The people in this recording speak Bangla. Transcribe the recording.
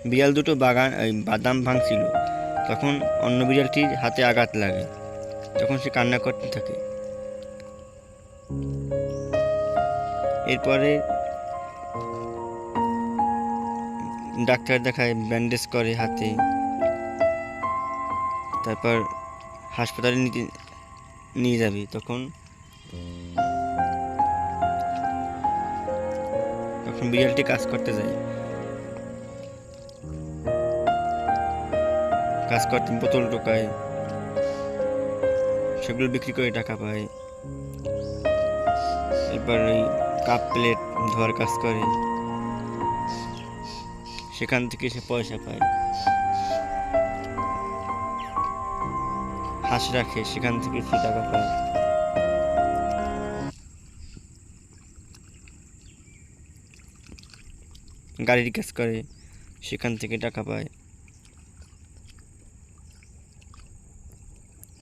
বিড়াল দুটো বাদাম ভাঙছিল। তখন অন্য বিড়ালটির হাতে আঘাত লাগে। তখন সে কান্না করতে থাকে। এরপরে ডাক্তার দেখায়, ব্যান্ডেজ করে হাতে। তারপর হাসপাতালে নিয়ে যাবি। তখন বিড়ালটি কাজ করতে যায়। কাজ করতে বোতল টোকায়, সেগুলো বিক্রি করে টাকা পায়। এরপর ওই কাপ প্লেট ধোয়ার কাজ করে, সেখান থেকে সে পয়সা পায়। হাঁস রাখে, সেখান থেকে সে টাকা পায়। গাড়ির কাজ করে, সেখান থেকে টাকা পায়।